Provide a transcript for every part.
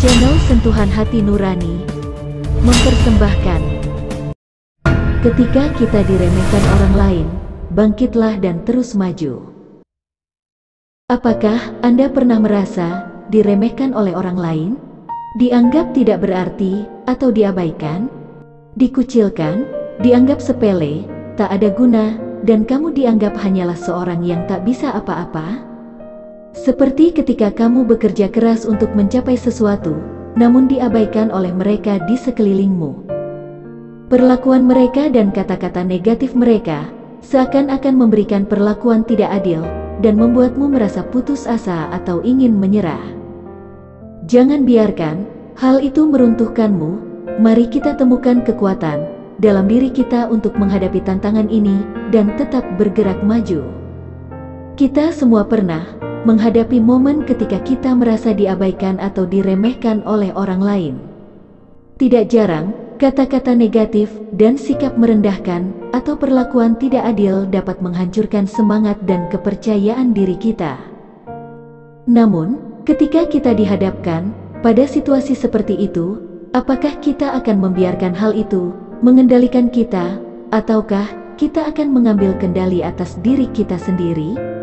Channel Sentuhan Hati Nurani mempersembahkan. Ketika kita diremehkan orang lain, bangkitlah dan terus maju. Apakah Anda pernah merasa diremehkan oleh orang lain? Dianggap tidak berarti atau diabaikan? Dikucilkan, dianggap sepele, tak ada guna, dan kamu dianggap hanyalah seorang yang tak bisa apa-apa? Seperti ketika kamu bekerja keras untuk mencapai sesuatu, namun diabaikan oleh mereka di sekelilingmu. Perlakuan mereka dan kata-kata negatif mereka seakan-akan memberikan perlakuan tidak adil dan membuatmu merasa putus asa atau ingin menyerah. Jangan biarkan hal itu meruntuhkanmu. Mari kita temukan kekuatan dalam diri kita untuk menghadapi tantangan ini dan tetap bergerak maju. Kita semua pernah menghadapi momen ketika kita merasa diabaikan atau diremehkan oleh orang lain. Tidak jarang, kata-kata negatif dan sikap merendahkan atau perlakuan tidak adil dapat menghancurkan semangat dan kepercayaan diri kita. Namun, ketika kita dihadapkan pada situasi seperti itu, apakah kita akan membiarkan hal itu mengendalikan kita, ataukah kita akan mengambil kendali atas diri kita sendiri?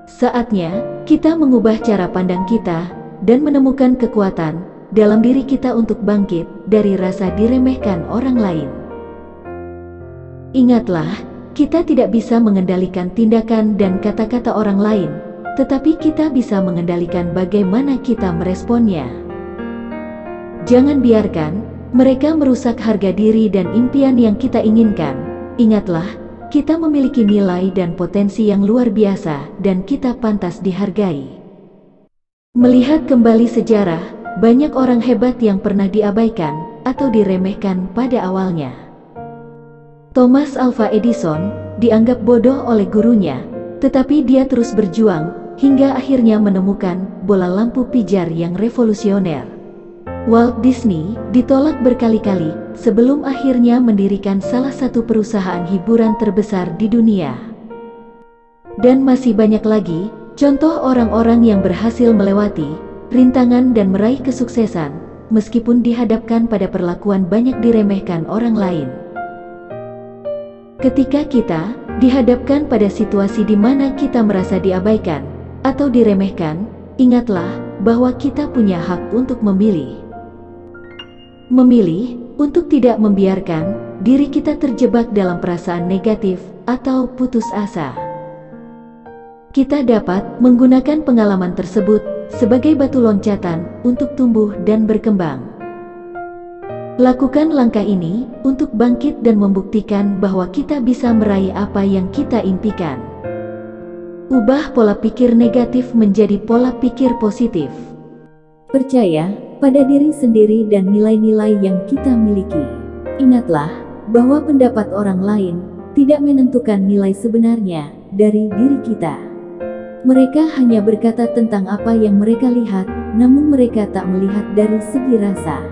Saatnya kita mengubah cara pandang kita dan menemukan kekuatan dalam diri kita untuk bangkit dari rasa diremehkan orang lain. Ingatlah, kita tidak bisa mengendalikan tindakan dan kata-kata orang lain, tetapi kita bisa mengendalikan bagaimana kita meresponnya. Jangan biarkan mereka merusak harga diri dan impian yang kita inginkan. Ingatlah, kita memiliki nilai dan potensi yang luar biasa dan kita pantas dihargai. Melihat kembali sejarah, banyak orang hebat yang pernah diabaikan atau diremehkan pada awalnya. Thomas Alva Edison dianggap bodoh oleh gurunya, tetapi dia terus berjuang hingga akhirnya menemukan bola lampu pijar yang revolusioner. Walt Disney ditolak berkali-kali sebelum akhirnya mendirikan salah satu perusahaan hiburan terbesar di dunia. Dan masih banyak lagi contoh orang-orang yang berhasil melewati rintangan dan meraih kesuksesan meskipun dihadapkan pada perlakuan banyak diremehkan orang lain. Ketika kita dihadapkan pada situasi di mana kita merasa diabaikan atau diremehkan, ingatlah bahwa kita punya hak untuk memilih. Memilih untuk tidak membiarkan diri kita terjebak dalam perasaan negatif atau putus asa. Kita dapat menggunakan pengalaman tersebut sebagai batu loncatan untuk tumbuh dan berkembang. Lakukan langkah ini untuk bangkit dan membuktikan bahwa kita bisa meraih apa yang kita impikan. Ubah pola pikir negatif menjadi pola pikir positif. Percaya pada diri sendiri dan nilai-nilai yang kita miliki. Ingatlah bahwa pendapat orang lain tidak menentukan nilai sebenarnya dari diri kita. Mereka hanya berkata tentang apa yang mereka lihat, namun mereka tak melihat dari segi rasa.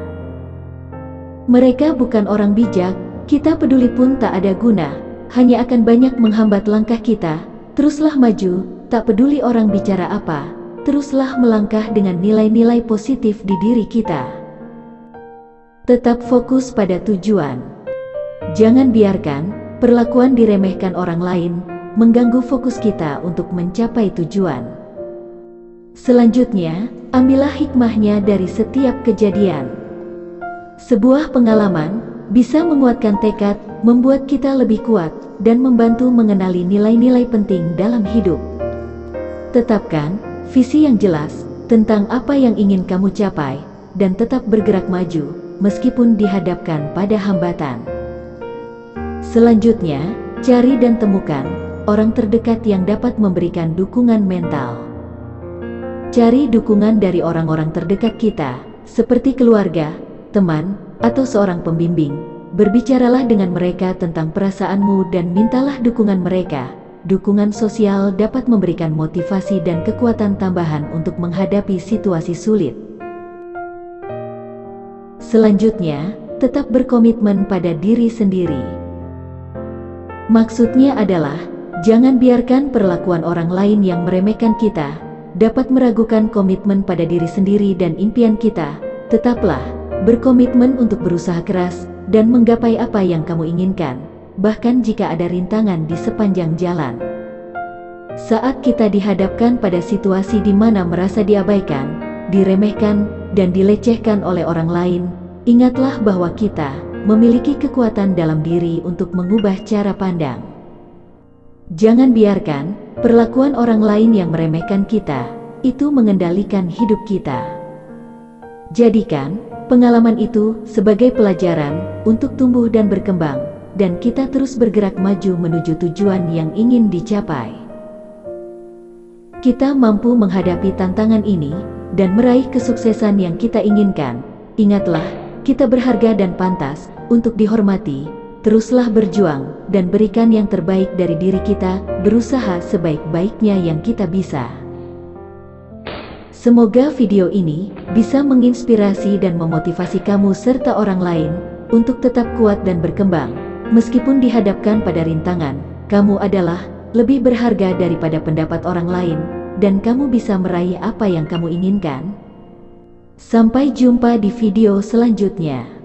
Mereka bukan orang bijak, kita peduli pun tak ada guna, hanya akan banyak menghambat langkah kita. Teruslah maju, tak peduli orang bicara apa, teruslah melangkah dengan nilai-nilai positif di diri kita. Tetap fokus pada tujuan. Jangan biarkan perlakuan diremehkan orang lain mengganggu fokus kita untuk mencapai tujuan. Selanjutnya, ambillah hikmahnya dari setiap kejadian. Sebuah pengalaman bisa menguatkan tekad, membuat kita lebih kuat, dan membantu mengenali nilai-nilai penting dalam hidup. Tetapkan visi yang jelas tentang apa yang ingin kamu capai, dan tetap bergerak maju, meskipun dihadapkan pada hambatan. Selanjutnya, cari dan temukan orang terdekat yang dapat memberikan dukungan mental. Cari dukungan dari orang-orang terdekat kita, seperti keluarga, teman, atau seorang pembimbing. Berbicaralah dengan mereka tentang perasaanmu dan mintalah dukungan mereka. Dukungan sosial dapat memberikan motivasi dan kekuatan tambahan untuk menghadapi situasi sulit. Selanjutnya, tetap berkomitmen pada diri sendiri. Maksudnya adalah, jangan biarkan perlakuan orang lain yang meremehkan kita dapat meragukan komitmen pada diri sendiri dan impian kita, tetaplah berkomitmen untuk berusaha keras dan menggapai apa yang kamu inginkan, bahkan jika ada rintangan di sepanjang jalan. Saat kita dihadapkan pada situasi di mana merasa diabaikan, diremehkan, dan dilecehkan oleh orang lain, ingatlah bahwa kita memiliki kekuatan dalam diri untuk mengubah cara pandang. Jangan biarkan perlakuan orang lain yang meremehkan kita itu mengendalikan hidup kita. Jadikan pengalaman itu sebagai pelajaran untuk tumbuh dan berkembang, dan kita terus bergerak maju menuju tujuan yang ingin dicapai. Kita mampu menghadapi tantangan ini dan meraih kesuksesan yang kita inginkan. Ingatlah, kita berharga dan pantas untuk dihormati. Teruslah berjuang dan berikan yang terbaik dari diri kita, berusaha sebaik-baiknya yang kita bisa. Semoga video ini bisa menginspirasi dan memotivasi kamu serta orang lain untuk tetap kuat dan berkembang. Meskipun dihadapkan pada rintangan, kamu adalah lebih berharga daripada pendapat orang lain, dan kamu bisa meraih apa yang kamu inginkan. Sampai jumpa di video selanjutnya.